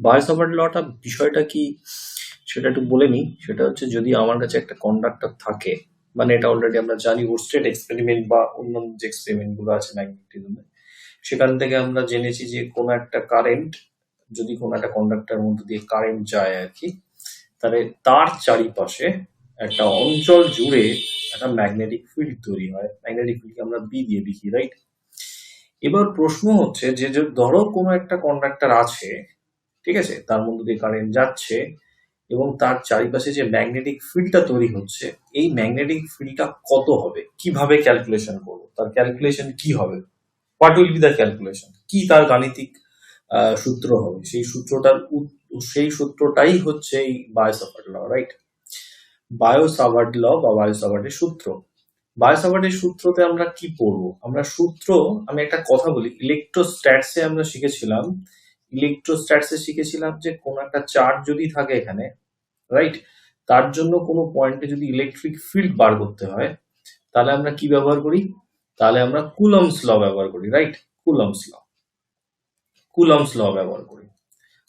বায়োসাভার্ট লটা বিষয়টা কি সেটা একটু বলে নিই। সেটা হচ্ছে, যদি আমার কাছে একটা কন্ডাক্টর থাকে, মানে এটা অলরেডি আমরা জানি ওরস্টেড এক্সপেরিমেন্ট বা অন্যান্য যে এক্সপেরিমেন্ট গুলো আছে ম্যাগনেটিজমে, সেখান থেকে আমরা জেনেছি যে কোনো একটা কারেন্ট, যদি কোনো একটা কন্ডাক্টরের মধ্যে দিয়ে কারেন্ট যায় আর কি, তাহলে তার চারিপাশে একটা অঞ্চল জুড়ে একটা ম্যাগনেটিক ফিল্ড তৈরি হয়। ম্যাগনেটিক ফিল্ডকে আমরা বি দিয়ে লিখি, রাইট? এবার প্রশ্ন হচ্ছে যে ধরো কোনো একটা কন্ডাক্টর আছে, ঠিক আছে, তার মধ্যে দিয়ে কারেন্ট যাচ্ছে এবং তার চারিপাশে যে ম্যাগনেটিক ফিল্ডটা তৈরি হচ্ছে, এই ম্যাগনেটিক ফিল্ডটা কত হবে, কিভাবে ক্যালকুলেশন করবো, তার ক্যালকুলেশন কি হবে, what will be the calculation, কি তার গাণিতিক সূত্র হবে, সেই সূত্রটাই হচ্ছে এই বায়োসাভার্ট ল, রাইট? বায়োসাভার্ট ল বা বায়োসাভার্টের সূত্র। বায়োসাভার্টের সূত্রতে আমরা কি পড়বো? আমি একটা কথা বলি, ইলেকট্রোস্ট্যাটসে আমরা শিখেছিলাম যে কোনো একটা চার্জ যদি থাকে এখানে, রাইট, তার জন্য কোনো পয়েন্টে যদি ইলেকট্রিক ফিল্ড বার করতে হয়, তাহলে আমরা কি ব্যবহার করি? তাহলে আমরা কুলম্বস ল ব্যবহার করি, রাইট? কুলম্বস ল ব্যবহার করি,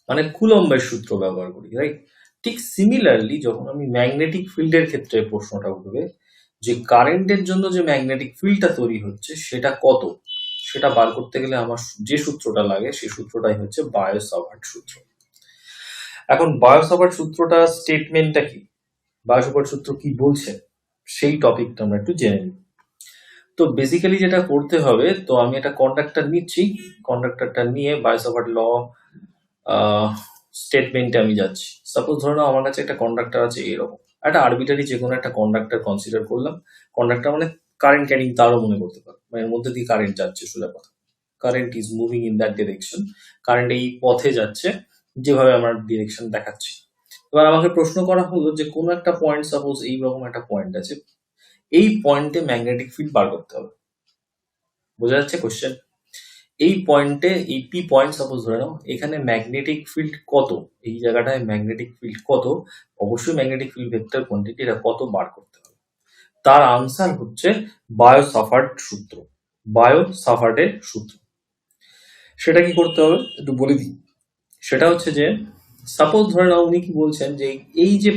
মানে কুলম্বের সূত্র ব্যবহার করি, রাইট? ঠিক সিমিলারলি যখন আমি ম্যাগনেটিক ফিল্ডের ক্ষেত্রে প্রশ্নটা উঠবে, যে কারেন্টের জন্য যে ম্যাগনেটিক ফিল্ডটা তৈরি হচ্ছে সেটা কত, সেটা বার করতে গেলে আমার যে সূত্রটা লাগে সেই সূত্রটাই হচ্ছে বায়োসাভার্ট সূত্র। এখন বায়োসাভার্ট সূত্রটা স্টেটমেন্টটা কি, বায়োসাভার্ট সূত্র কি বলছে, সেই টপিকটা আমরা একটু জেনে নিই। তো বেসিক্যালি যেটা করতে হবে, তো আমি একটা কন্ডাক্টর নিচ্ছি, কন্ডাক্টরটা নিয়ে বায়োসাভার্ট ল স্টেটমেন্টে আমি যাচ্ছি। সাপোজ ধরে নাও আমার কাছে একটা কন্ডাক্টর আছে এরকম, একটা আরবিটারি যে কোনো একটা কন্ডাক্টর কনসিডার করলাম। কন্ডাক্টর মানে কারেন্ট ক্যারিং তারও মনে করতে পারো, মানে এর মধ্যে দিয়ে কারেন্ট যাচ্ছে, সোজা কথা, current is moving in that direction, current এই পথে যাচ্ছে যেভাবে আমার ডিরেকশন দেখাচ্ছি। এবার আমাকে প্রশ্ন করা হলো যে কোনো একটা পয়েন্ট, সাপোজ এইরকম একটা পয়েন্ট আছে, এই পয়েন্টে ম্যাগনেটিক ফিল্ড বার করতে হবে। বোঝা যাচ্ছে কোশ্চেন? এই পয়েন্টে, এই পি পয়েন্ট সাপোজ ধরে নাও, এখানে ম্যাগনেটিক ফিল্ড কত, এই জায়গাটায় ম্যাগনেটিক ফিল্ড কত, অবশ্যই ম্যাগনেটিক ফিল্ড ভেক্টর কোয়ান্টিটি, এটা কত বার করতে হবে। তার আনসার হচ্ছে বায়োসাভার্ট সূত্র, বায়োসাভার্টের সূত্র। সেটা কি করতে হবে একটু বলে দিই। সেটা হচ্ছে যে সাপোজ ধরে নাও উনি কি বলছেন যে এই যে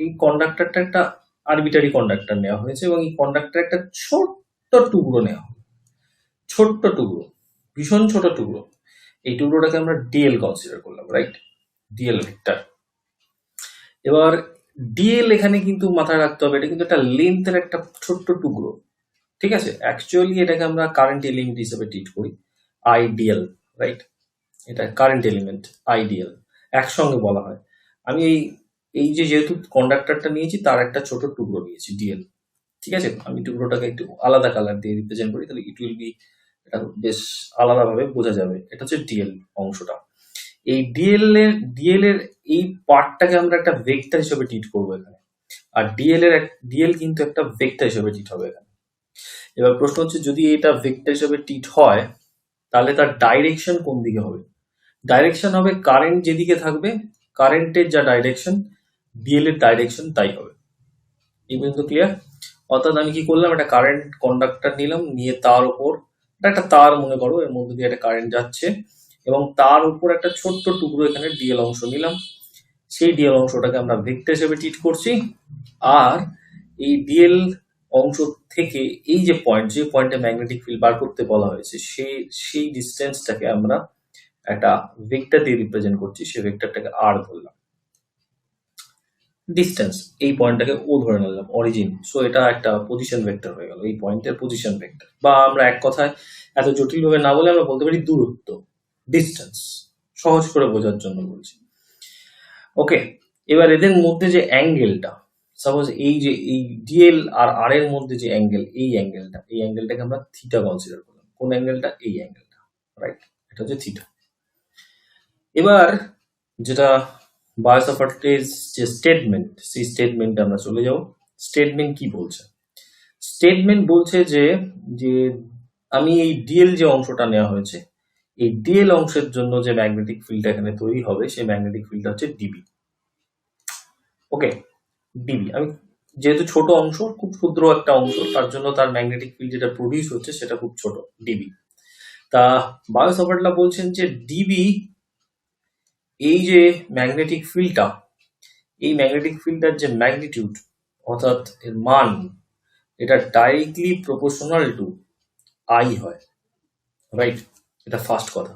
এই কন্ডাক্টরটা একটা আরবিটারি কন্ডাক্টর নেওয়া হয়েছে এবং এই কন্ডাক্টর একটা ছোট্ট টুকরো নেওয়া হবে, ছোট্ট টুকরো, ভীষণ ছোট টুকরো। এই টুকরোটাকে আমরা ডিএল কনসিডার করলাম, রাইট? DL vector. এবার ডিএল এখানে কিন্তু মাথায় রাখতে হবে, এটা কিন্তু একটা লেন্থের একটা ছোট্ট টুকরো, ঠিক আছে? অ্যাকচুয়ালি এটাকে আমরা কারেন্ট এলিমেন্ট হিসেবে ট্রিট করি, আইডিএল, রাইট? এটা কারেন্ট এলিমেন্ট, আইডিএল একসঙ্গে বলা হয়। আমি এই যে যেহেতু কন্ডাক্টরটা নিয়েছি তার একটা ছোট টুকরো নিয়েছি, ডিএল, ঠিক আছে? আমি টুকরোটাকে একটু আলাদা কালার দিয়ে রিপ্রেজেন্ট করি, তাহলে ইট উইল বি, এটা বেশ আলাদাভাবে বোঝা যাবে। এটা হচ্ছে ডিএল অংশটা। এই ডিএল এর এই পার্টটাকে আমরা একটা ভেক্টর হিসেবে ট্রিট করবো এখানে, আর ডিএল কিন্তু একটা ভেক্টর হিসেবে ট্রিট হবে এখানে। এবার প্রশ্ন হচ্ছে, যদি এটা ভেক্টর হিসেবে ট্রিট হয়, তাহলে তার ডাইরেকশন কোন দিকে হবে? ডাইরেকশন হবে কারেন্ট যেদিকে থাকবে, কারেন্টের যা ডাইরেকশন, ডিএল এর ডাইরেকশন তাই হবে। এই পর্যন্ত ক্লিয়ার? অর্থাৎ আমি কি করলাম, একটা কারেন্ট কন্ডাক্টর নিলাম, নিয়ে তার উপর একটা তার মনে করো, এর মধ্যে দিয়ে একটা কারেন্ট যাচ্ছে এবং তার উপর একটা ছোট্ট টুকরো এখানে ডিএল অংশ নিলাম। সেই ডিএল অংশটাকে আমরা ভেক্টর হিসেবে ট্রিট করছি, আর এই ডিএল অংশ থেকে এই যে পয়েন্টে ম্যাগনেটিক ফিল্ড বার করতে বলা হয়েছে, সেই ডিস্টেন্সটাকে আমরা একটা ভেক্টর দিয়ে রিপ্রেজেন্ট করছি, সেই ভেক্টরটাকে আর ধরলাম। ডিস্টেন্স, এই পয়েন্টটাকে ও ধরে নিলাম, অরিজিন, সো এটা একটা পজিশন ভেক্টর হয়ে গেল, এই পয়েন্টের পজিশন ভেক্টর, বা আমরা এক কথায় এত জটিল ভাবে না বলে আমরা বলতে পারি দূরত্ব, ডিস্টেন্স, সহজ করে বোঝার জন্য বলছি। ওকে, এবার এদের মধ্যে যে অ্যাঙ্গেলটা, সাপোজ এই যে এই ডিএল আর আর এর মধ্যে যে অ্যাঙ্গেল, এই অ্যাঙ্গেলটাকে আমরা থিটা কনসিডার করলাম। কোন অ্যাঙ্গেলটা? এই অ্যাঙ্গেলটা, রাইট? এটা হচ্ছে থিটা। এবার যেটা বায়োসাভার্টের যে স্টেটমেন্ট, সেই স্টেটমেন্টে আমরা চলে যাব। স্টেটমেন্ট কি বলছে? স্টেটমেন্ট বলছে যে যে আমি এই ডিএল যে অংশটা নেওয়া হয়েছে, এই ডিএল অংশের জন্য যে ম্যাগনেটিক ফিল্ড এখানে তৈরি হবে, সেই ম্যাগনেটিক ফিল্ডটা হচ্ছে ডিবি। ওকে, ডিবি, আমি যেহেতু ছোট অংশ, খুব ক্ষুদ্র একটা অংশ, তার জন্য তার ম্যাগনেটিক ফিল্ড যেটা প্রডিউস হচ্ছে সেটা খুব ছোট, ডিবি। তা বায়োসাভার্ট ল বলছেন যে ডিবি এই যে ম্যাগনেটিক ফিল্ডটা, এই ম্যাগনেটিক ফিল্ডটার যে ম্যাগনিটিউড অর্থাৎ এর মান, এটা ডাইরেক্টলি প্রপোর্শনাল টু আই হয়, রাইট? এটা ফার্স্ট কথা।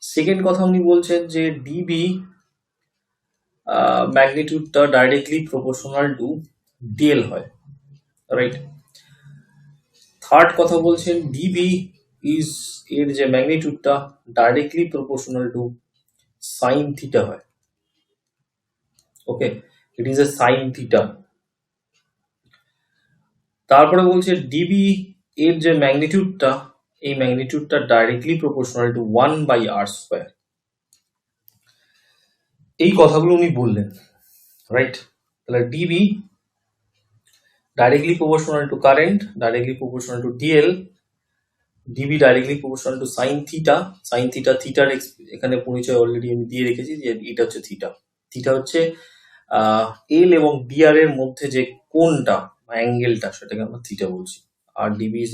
সেকেন্ড কথা উনি বলছেন যে ডিবি ম্যাগনিটিউডটা ডাইরেক্টলি প্রপোর্শনাল টু ডিএল হয়, রাইট? থার্ড কথা বলছেন ডিবি ইজ এর যে ম্যাগনিটিউডটা directly proportional to sine theta হয়। Okay, it is a sine theta. তারপরে বলছে ডিবি এর যে ম্যাগনিটিউডটা, এই ম্যাগনিটিউডটা ডাইরেক্টলি প্রপোর্শনাল টু 1/r²। এই কথাগুলো উনি বললেন, রাইট? তাহলে DB directly proportional to current, directly proportional to DL, DB directly proportional to sin theta, sin theta, থিটার এখানে পরিচয় অলরেডি আমি দিয়ে রেখেছি যে এটা হচ্ছে থিটা। থিটা হচ্ছে এল এবং ডিআর এর মধ্যে যে কোণটা বা অ্যাঙ্গেলটা, সেটাকে আমরা থিটা বলছি। আর DB is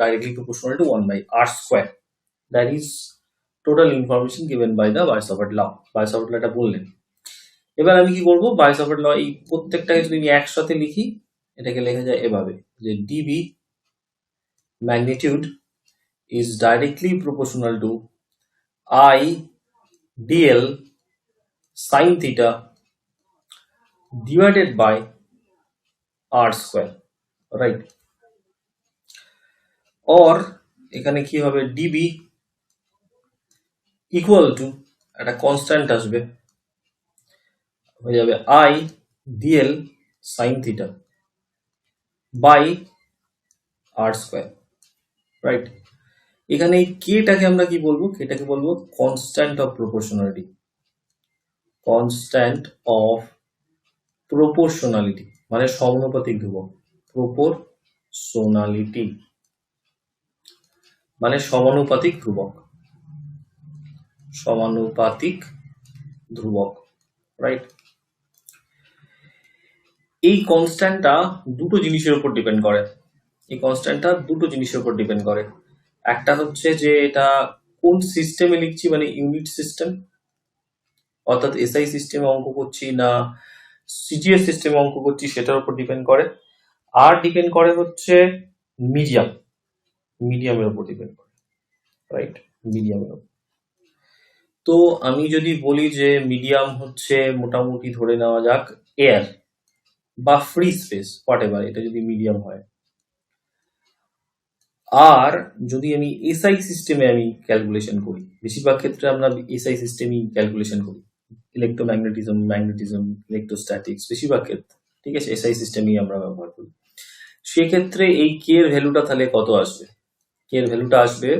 directly proportional to 1/r²। That is total information given by the Biot Savart law. Biot Savart law এটা বললেন। এবার আমি কি করবো, বায়-সাভার্ট ল এই প্রত্যেকটাকে যদি আমি একসাথে লিখি, এটাকে লেখা যায় এভাবে যে DB magnitude is directly proportional to I dl sin theta divided by r², right? or এখানে কি হবে, db equal to একটা কনস্ট্যান্ট আসবে, হয়ে যাবে I dl sin theta by r², right? এখানে এই কেটাকে আমরা কি বলবো, কেটাকে বলবো constant of proportionality, constant of proportionality মানে সমানুপাতিক ধ্রুবক, প্রপোর্শনালিটি মানে সমানুপাতিক ধ্রুবক, সমানুপাতিক ধ্রুবক, রাইট? এই কনস্ট্যান্টটা দুটো জিনিসের উপর ডিপেন্ড করে, এই কনস্ট্যান্টটা দুটো জিনিসের উপর ডিপেন্ড করে। একটা হচ্ছে যে এটা কোন সিস্টেমে লিখছি, মানে ইউনিট সিস্টেম অর্থাৎ এসআই সিস্টেমে অঙ্ক করছি না সিজিএস সিস্টেমে অঙ্ক করছি, সেটার উপর ডিপেন্ড করে। আর ডিপেন্ড করে হচ্ছে মিডিয়ামের উপর ডিপেন্ড করে, রাইট? মিডিয়ামের উপর। তো আমি যদি বলি যে মিডিয়াম হচ্ছে মোটামুটি ধরে নেওয়া যাক এয়ার বা ফ্রি স্পেস, হোয়াট এভার, এটা যদি মিডিয়াম হয়। আর যদি আমি এসআই সিস্টেমে আমি ক্যালকুলেশন করি, বেশিরভাগ ক্ষেত্রে আমরা এসআই সিস্টেমই ক্যালকুলেশন করি, ইলেকট্রোম্যাগনেটিজম, ম্যাগনেটিজম, ইলেকট্রোস্ট্যাটিক্স, বেশিরভাগ ক্ষেত্রে, ঠিক আছে, এসআই সিস্টেমই আমরা ব্যবহার করি। সেক্ষেত্রে এই কে এর ভ্যালুটা তাহলে কত আসবে? কে এর ভ্যালুটা আসবে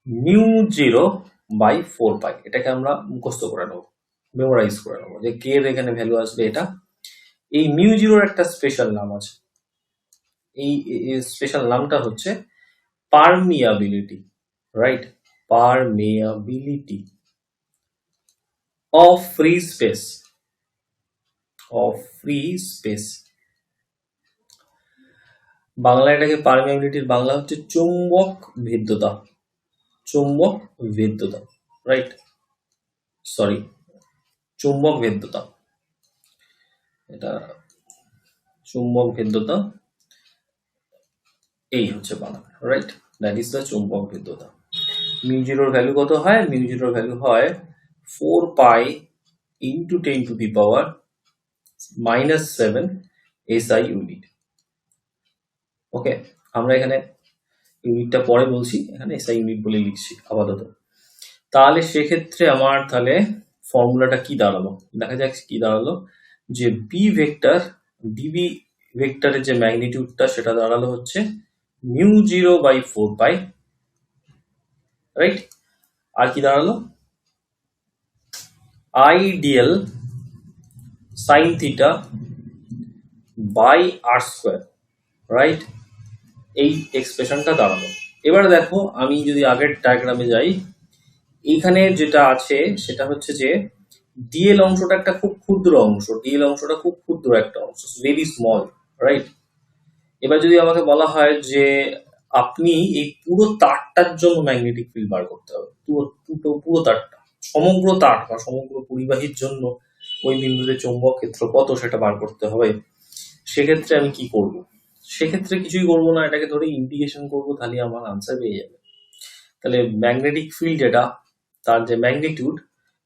μ0/4π। এটাকে আমরা মুখস্থ করে নেবো, মেমোরাইজ করে নেবো যে কে এর এখানে ভ্যালু আসবে এটা। এই μ0 একটা স্পেশাল নাম আছে, এই স্পেশাল নামটা হচ্ছে permeability, right? Permeability of free space, of free space. Bangla এটাকে পারমিয়াবিলিটির বাংলা হচ্ছে চৌম্বক ভেদ্যতা, চৌম্বক ভেদ্যতা, রাইট? সরি, চৌম্বক ভেদ্যতা, এটা চৌম্বক ভেদ্যতা, এই হচ্ছে Bangla, right? That is the চৌম্বক ভেদ্যতা। μ0 ভ্যালু কত হয়? μ0 ভ্যালু হয় 4π × 10⁻⁻7 SI ইউনিট। ওকে, আমরা এখানে ইউনিটটা পরে বলছি, এখানে এসআই ইউনিট বলে লিখছি আপাতত। তাহলে সেক্ষেত্রে আমার তাহলে ফর্মুলাটা কি দাঁড়ালো, দেখা যাক কি দাঁড়ালো, যে বি ভেক্টর ডিবি ভেক্টরের যে ম্যাগনিটিউডটা সেটা দাঁড়ালো হচ্ছে μ0/4π, রাইট? আর কি দাঁড়ালো, I dl sine theta by r², right? এই এক্সপ্রেশনটা দাঁড়ালো। এবারে দেখো, আমি যদি আগের ডায়াগ্রামে যাই, এইখানে যেটা আছে সেটা হচ্ছে যে ডিএল অংশটা একটা খুব ক্ষুদ্র অংশ, ডিএল অংশটা খুব ক্ষুদ্র একটা অংশ, ভেরি স্মল, রাইট? এবার যদি আমাকে বলা হয় যে আপনি এই পুরো তারটার জন্য ম্যাগনেটিক ফিল্ড বার করতে হবে, পুরো তারটা সমগ্র তার বা সমগ্র পরিবাহীর জন্য ওই বিন্দুতে চৌম্বক ক্ষেত্র কত সেটা বার করতে হবে। সেক্ষেত্রে আমি কি করব? সেক্ষেত্রে কিছুই করবো না, এটাকে ধরে ইন্টিগ্রেশন করবো, তাহলে আমার আনসার পেয়ে যাবে। তাহলে ম্যাগনেটিক ফিল্ড যেটা, তার যে ম্যাগনিটিউড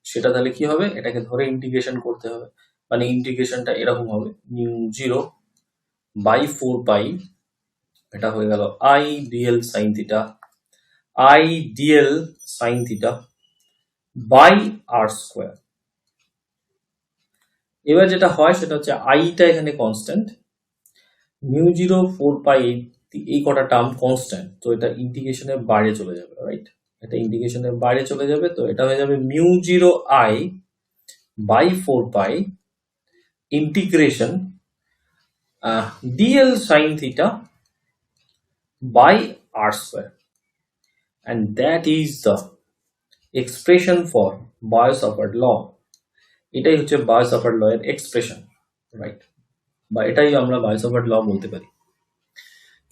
সেটা তাহলে কি হবে, এটাকে ধরে ইন্টিগ্রেশন করতে হবে। মানে ইন্টিগ্রেশনটা এরকম হবে, নিউ 0/4 পাই, এটা হয়ে গেল I dl sine theta, I dl sine theta by r square. এবার যেটা হয় সেটা হচ্ছে আইটা এখানে কনস্ট্যান্ট, μ0/4 এই কটা টার্ম কনস্ট্যান্ট, তো এটা ইন্টিগ্রেশনের বাইরে চলে যাবে, রাইট? এটা ইন্টিগ্রেশনের বাইরে চলে যাবে, তো এটা হয়ে যাবে μ0I/4 integration dl sin theta by r square, and that is the expression for Biot-Savart law. এটাই হচ্ছে Biot-Savart law এর এক্সপ্রেশন, রাইট? বা এটাই আমরা Biot-Savart law বলতে পারি।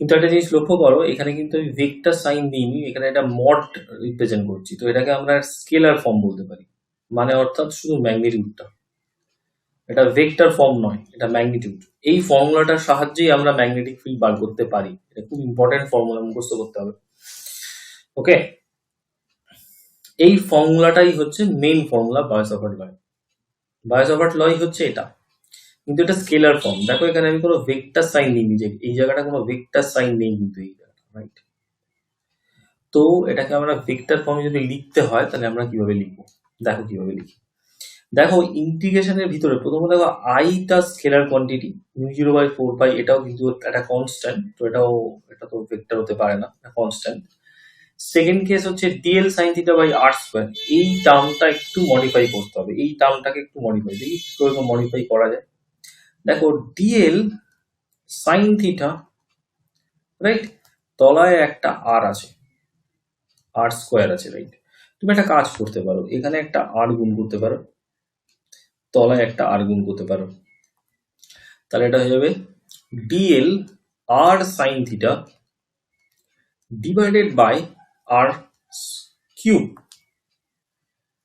কিন্তু একটা জিনিস লক্ষ্য করো, এখানে কিন্তু আমি ভেক্টর সাইন দিইনি, এখানে একটা মড রিপ্রেজেন্ট করছি, তো এটাকে আমরা স্কেলার ফর্ম বলতে পারি, মানে অর্থাৎ শুধু ম্যাগনিটিউডটা, এটা ভেক্টর ফর্ম নয়, এটা ম্যাগনিটিউড। এই ফর্মুলাটার সাহায্যেই আমরা ম্যাগনেটিক ফিল্ড বার করতে পারি, এটা খুব ইম্পর্টেন্ট ফর্মুলা, মুখস্থ করতে হবে। ওকে, এই ফর্মুলাটাই হচ্ছে মেইন ফর্মুলা বায়োট-সাভার্ট ল। বায়োট-সাভার্ট লই হচ্ছে এটা, কিন্তু এটা স্কেলার ফর্ম। দেখো এখানে আমি কোনো ভেক্টর সাইন দিইনি, যে এই জায়গাটা কোনো ভেক্টর সাইন নেই কিন্তু এই জায়গাটা, রাইট? তো এটাকে আমরা ভেক্টর ফর্মে যদি লিখতে হয় তাহলে আমরা কিভাবে লিখবো, দেখো কিভাবে লিখি। দেখো ইন্টিগ্রেশনের ভিতরে প্রথমে দেখো আইটা স্কেলার কোয়ান্টিটি, μ0/4 এটাও কিন্তু একটা কনস্ট্যান্ট, তো এটা তো ভেক্টর হতে পারে না, কনস্ট্যান্ট। সেকেন্ড কেস হচ্ছে dl sine theta by r square, এই টার্মটা একটু মডিফাই করতে হবে, এই টার্মটাকে একটু মডিফাই, দেখি কিরকম মডিফাই করা যায়। দেখো ডিএল সাইন থিটা, রাইট, তলায় একটা আর আছে, আর স্কোয়ার আছে, রাইট? তুমি একটা কাজ করতে পারো, এখানে একটা আর গুণ করতে পারো, তলায় একটা আর গুণ করতে পারো, তাহলে এটা হয়ে যাবে dl r sine theta divided by r cube,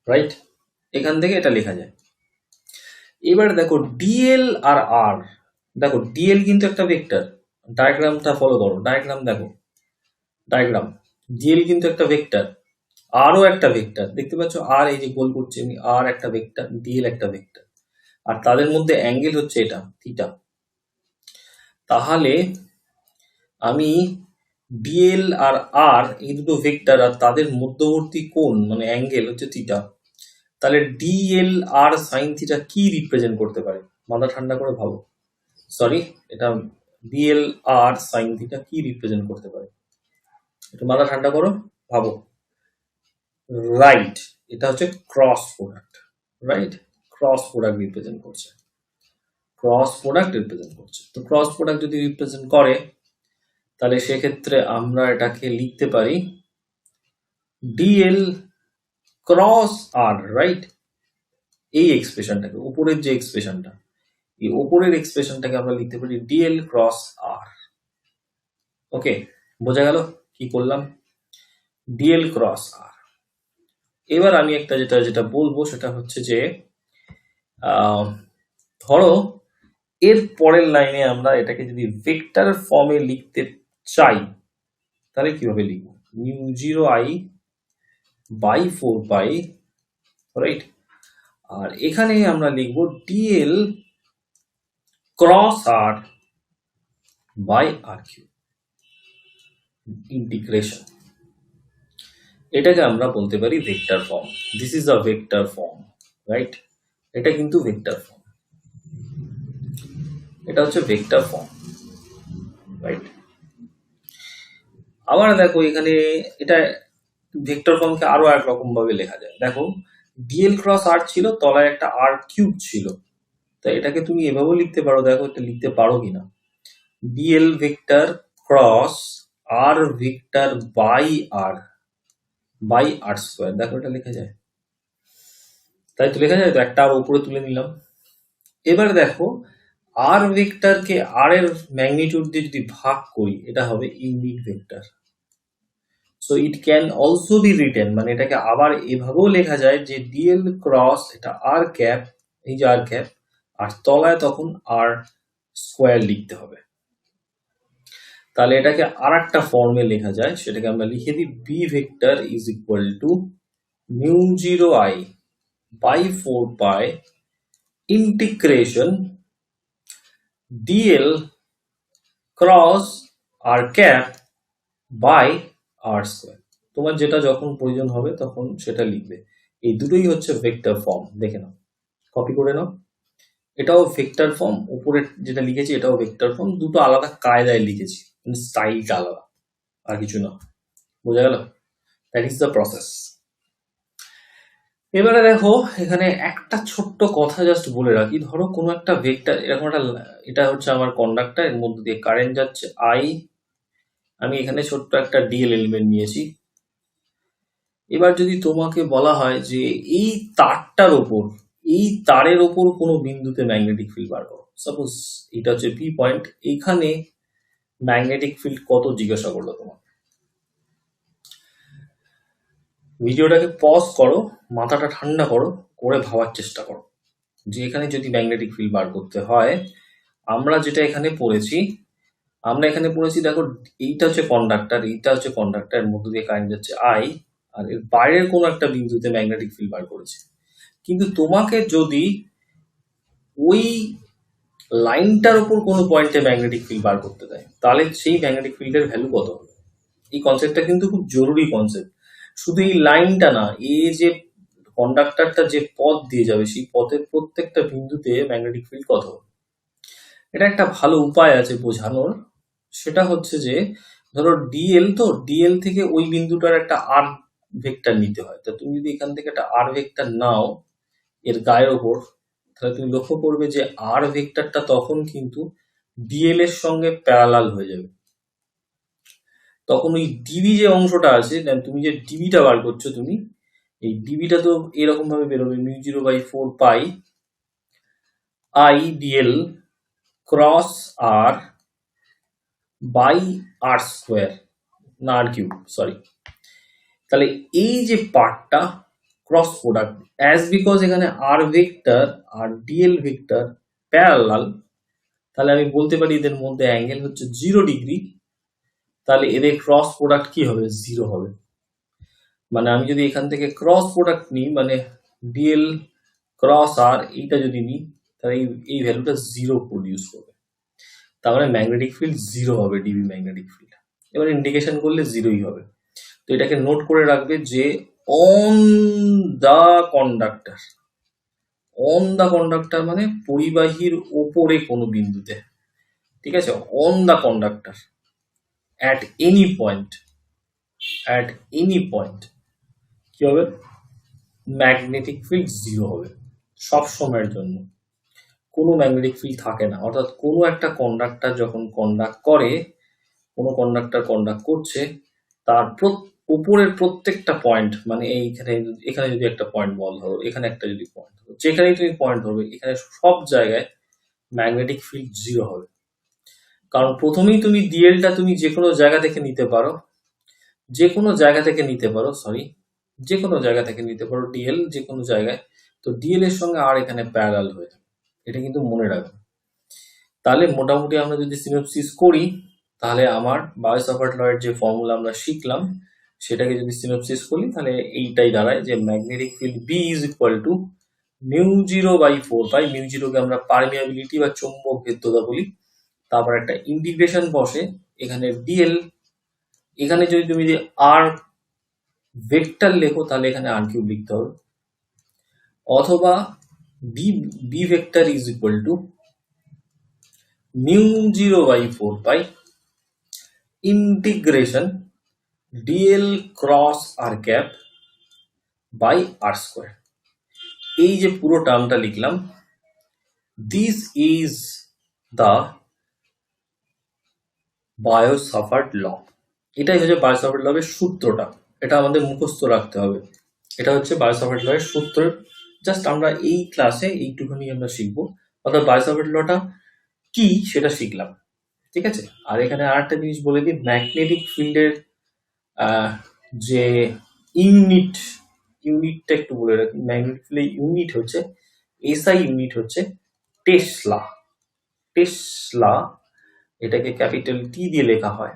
right? এখান থেকে এটা লেখা যায়। এবার দেখো ডিএল আর আর, দেখো ডিএল কিন্তু একটা ভেক্টর, ডায়াগ্রামটা ফলো করো, ডায়াগ্রাম দেখো, ডায়াগ্রাম, ডিএল কিন্তু একটা ভেক্টর, আরও একটা ভেক্টর, দেখতে পাচ্ছ আর, এই যে গোল করছে আমি, আর একটা ভেক্টর, ডিএল একটা ভেক্টর, আর তাদের মধ্যে অ্যাঙ্গেল হচ্ছে এটা থিটা। তাহলে আমি ডিএল আর আর এই দুটো ভেক্টর, আর তাদের মধ্যবর্তী কোণ মানে অ্যাঙ্গেল হচ্ছে থিটা, তাহলে ডিএল আর সাইন থিটা কি রিপ্রেজেন্ট করতে পারে, মাথা ঠান্ডা করে ভাবো। সরি, এটা ডিএল আর সাইন থিটা কি রিপ্রেজেন্ট করতে পারে, একটু মাথা ঠান্ডা করো, ভাবো। রাইট, এটা হচ্ছে cross product, right? Cross product represent করছে, ক্রস প্রোডাক্ট রিপ্রেজেন্ট করছে। তো ক্রস প্রোডাক্ট যদি রিপ্রেজেন্ট করে তাহলে সেক্ষেত্রে আমরা এটাকে লিখতে পারি ডিএল ক্রস আর, রাইট? এই এক্সপ্রেশনটাকে, উপরের যে এক্সপ্রেশনটা, এই উপরের এক্সপ্রেশনটাকে আমরা লিখতে পারি ডিএল ক্রস আর। ওকে, বোঝা গেল কি করলাম? ডিএল ক্রস আর। এবার আমি একটা যেটা বলবো সেটা হচ্ছে যে ধরো এর পরের লাইনে আমরা এটাকে যদি ভেক্টর ফর্মে লিখতে চাই তাহলে কিভাবে লিখবো, μ0I/4, রাইট? আর এখানে আমরা লিখবো dl cross r by r cube integration. এটাকে আমরা বলতে পারি vector form, this is a vector form, right? এটা কিন্তু ভেক্টর ফর্ম, এটা হচ্ছে ভেক্টর ফর্ম, রাইট? আবার দেখো এখানে এটা ভেক্টর ফর্মকে আরো এক রকম ভাবে লেখা যায়। দেখো ডিএল ক্রস আর ছিল, তলায় একটা আর কিউব ছিল, তাই এটাকে তুমি এভাবেও লিখতে পারো, দেখো এটা লিখতে পারো কিনা, dl vector cross r vector by r square, দেখো এটা লেখা যায়, তাই তো লেখা যায়, তো একটা আর উপরে তুলে নিলাম। এবার দেখো আর ভেক্টরকে আর এর ম্যাগনিটিউড দিয়ে যদি ভাগ করি এটা হবে unit vector, so it can also be written, মানে এটাকে আবার এভাবেও লেখা যায় যে ডিএল ক্রস এটা আর ক্যাপ, এই যে আর ক্যাপ, আর তলায় তখন আর স্কোয়ার লিখতে হবে। তাহলে এটাকে আর একটা ফর্মে লেখা যায়, সেটাকে আমরা লিখে দিই B vector is equal to mu 0 I by 4 pi integration dl cross r cap by r square. তোমার যেটা যখন প্রয়োজন হবে তখন সেটা লিখবে। এই দুটোই হচ্ছে ভেক্টর ফর্ম, দেখে নাও, কপি করে নাও। এটাও ভেক্টর ফর্ম, উপরে যেটা লিখেছি এটাও ভেক্টর ফর্ম, দুটো আলাদা কায়দায় লিখেছি, মানে স্টাইলটা আলাদা, আর কিছু না। বোঝা গেল? That is the process. এবারে দেখো এখানে একটা ছোট্ট কথা জাস্ট বলে রাখি, ধরো কোনো একটা ভেক্টর এরকম একটা, এটা হচ্ছে আমার কন্ডাক্টর, এর মধ্যে দিয়ে কারেন্ট যাচ্ছে আই, আমি এখানে ছোট্ট একটা ডিএল এলিমেন্ট নিয়েছি। এবার যদি তোমাকে বলা হয় যে এই তারটার ওপর, এই তারের ওপর কোনো বিন্দুতে ম্যাগনেটিক ফিল্ড বার করো, সাপোজ এটা হচ্ছে পি পয়েন্ট, এইখানে ম্যাগনেটিক ফিল্ড কত জিজ্ঞাসা করলো তোমার। ভিডিওটাকে পজ করো, মাথাটা ঠান্ডা করো, করে ভাবার চেষ্টা করো যে এখানে যদি ম্যাগনেটিক ফিল্ড বার করতে হয়, আমরা যেটা এখানে পড়েছি, আমরা এখানে পড়েছি দেখো এইটা হচ্ছে কন্ডাক্টর, এইটা হচ্ছে কন্ডাক্টর, এর মধ্যে দিয়ে কারেন্ট যাচ্ছে আই, আর এর বাইরের কোনো একটা বিন্দুতে ম্যাগনেটিক ফিল্ড বার করেছে। কিন্তু তোমাকে যদি ওই লাইনটার উপর কোনো পয়েন্টে ম্যাগনেটিক ফিল্ড বার করতে দেয়, তাহলে সেই ম্যাগনেটিক ফিল্ডের ভ্যালু কত হবে? এই কনসেপ্টটা কিন্তু খুব জরুরি কনসেপ্ট। শুধু এই লাইনটা না, এই যে কন্ডাক্টরটা যে পথ দিয়ে যাবে, সেই পথের প্রত্যেকটা বিন্দুতে ম্যাগনেটিক ফিল্ড কত হবে। এটা একটা ভালো উপায় আছে বোঝানোর, সেটা হচ্ছে যে ধরো ডিএল, তো ডিএল থেকে ওই বিন্দুটার একটা আর ভেক্টর নিতে হয়। তা তুমি যদি এখান থেকে একটা আর ভেক্টর নাও এর গায়ের ওপর, তাহলে তুমি লক্ষ্য করবে যে আর ভেক্টরটা তখন কিন্তু ডিএল এর সঙ্গে প্যারালাল হয়ে যাবে। তখন ওই ডিবি যে অংশটা আছে, তুমি যে ডিবিটা বার করছো, তুমি এই ডিবিটা তো এরকম ভাবে বেরোবে mu 0/4 pi I dl cross r by r square, না আর কিউব, সরি। তাহলে এই যে পার্টটা ক্রস প্রোডাক্ট, অ্যাজ বিকজ এখানে আর ভেক্টর আর ডিএল ভেক্টর প্যারালাল, তাহলে আমি বলতে পারি এদের মধ্যে অ্যাঙ্গেল হচ্ছে 0 ডিগ্রি। তাহলে এদের ক্রস প্রোডাক্ট কি হবে? 0 হবে। মানে আমি যদি এখান থেকে ক্রস প্রোডাক্ট নিই, মানে ডিএল ক্রস আর এইটা যদি নিই, তাহলে এই ভ্যালুটা 0 প্রডিউস করবে। তার মানে ম্যাগনেটিক ফিল্ড 0 হবে, ডিবি ম্যাগনেটিক ফিল্ড। এবার ইন্ডিকেশন করলে 0ই হবে। তো এটাকে নোট করে রাখবে যে on the conductor, on the conductor মানে পরিবাহীর ওপরে কোনো বিন্দুতে, ঠিক আছে, on the conductor at any point, at any point কি হবে? ম্যাগনেটিক ফিল্ড 0 হবে সব সময়ের জন্য। কোনো ম্যাগনেটিক ফিল্ড থাকে না। অর্থাৎ কোনো একটা কন্ডাক্টর যখন কন্ডাক্ট করে, কোনো কন্ডাক্টর কন্ডাক্ট করছে, তার উপরের প্রত্যেকটা পয়েন্ট, মানে এইখানে এখানে যদি একটা পয়েন্ট বল ধরো, এখানে একটা যদি পয়েন্ট ধরো, যেখানেই তুমি পয়েন্ট ধরবে, এখানে সব জায়গায় ম্যাগনেটিক ফিল্ড 0 হবে। কারণ প্রথমেই তুমি ডিএলটা তুমি যে কোনো জায়গা থেকে নিতে পারো, যে কোনো জায়গা থেকে নিতে পারো, সরি, যে কোনো জায়গা থেকে নিতে পারো ডিএল যে কোনো জায়গায়। তো ডিএল এর সঙ্গে আর এখানে প্যারালাল হয়ে যাবে, এটা কিন্তু মনে রাখবে। তাহলে মোটামুটি আমরা যদি সিনপসিস করি, তাহলে আমার বায়ো-সাভার্ট লয়ের যে ফর্মুলা আমরা শিখলাম, সেটাকে যদি সিনপসিস করি, তাহলে এইটাই দাঁড়ায় যে magnetic field B is equal to mu 0/4 pi, mu 0কে আমরা পারমিয়াবিলিটি বা চৌম্বক ভেদ্যতা বলি। তারপর একটা ইন্টিগ্রেশন বসে, এখানে ডিএল, এখানে যদি তুমি আর ভেক্টর লেখো, তাহলে এখানে আর কিউব লিখতে হবে, অথবা B vector is equal to mu 0/4 pi integration dl cross r cap by r square. এই যে পুরো টার্মটা লিখলাম, this is the Biot Savart law. এটাই হচ্ছে বায়ো-সাভার্ট ল এর সূত্রটা, এটা আমাদের মুখস্থ রাখতে হবে। এটা হচ্ছে বায়ো-সাভার্ট ল এর সূত্র। জাস্ট আমরা এই ক্লাসে এইটুকুনি আমরা শিখবো, অর্থাৎ বায়ো-সাভার্ট লটা কি সেটা শিখলাম, ঠিক আছে। আর এখানে আরেকটা জিনিস বলে দিই, ম্যাগনেটিক ফিল্ডের যে ইউনিট, ইউনিটটা একটু বলে রাখি। ম্যাগনেটিক ইউনিট হচ্ছে, এসআই ইউনিট হচ্ছে টেসলা। টেসলা, এটাকে ক্যাপিটাল টি দিয়ে লেখা হয়।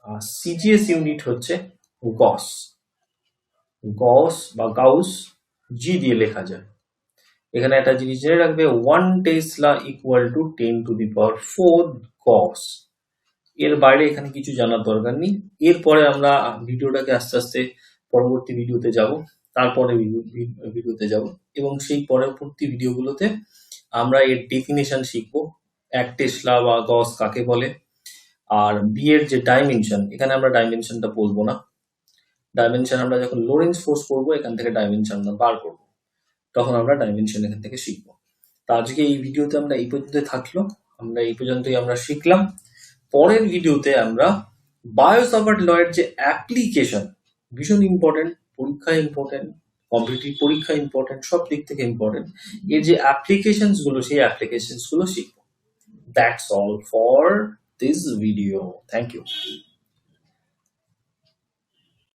আর সিজিএস ইউনিট হচ্ছে গস। গস বা গাউস, জি দিয়ে লেখা যায়। এখানে একটা জিনিস জেনে রাখবে, 1 টেসলা ইকুয়াল টু 10⁴ গস। এর বাইরে এখানে কিছু জানার দরকার নেই। এরপরে আমরা ভিডিওটাকে আস্তে আস্তে পরবর্তী ভিডিওতে যাব, তারপরে ভিডিওতে যাব, এবং সেই পরবর্তী ভিডিওগুলোতে আমরা এর ডেফিনেশন শিখবো, 1 টেসলা বা গস কাকে বলে। আর বি এর যে ডাইমেনশন, এখানে আমরা ডাইমেনশনটা বলবো না। ডাইমেনশন আমরা যখন লোরেন্স ফোর্স করবো, এখান থেকে ডাইমেনশন আমরা বার করবো, তখন আমরা ডাইমেনশন এখান থেকে শিখবো। তো আজকে এই ভিডিওতে আমরা এই পর্যন্ত থাকলো, আমরা এই পর্যন্তই আমরা শিখলাম। পরের ভিডিওতে আমরা বায়ো-সাভার্ট ল এর যে অ্যাপ্লিকেশন, ভীষণ ইম্পর্টেন্ট, পরীক্ষা ইম্পর্টেন্ট, কম্পিটিটিভ পরীক্ষা ইম্পর্টেন্ট, সব দিক থেকে ইম্পর্টেন্ট, এর যে অ্যাপ্লিকেশনস গুলো, সেই অ্যাপ্লিকেশনস গুলো শিখবো। That's all for this video. Thank you.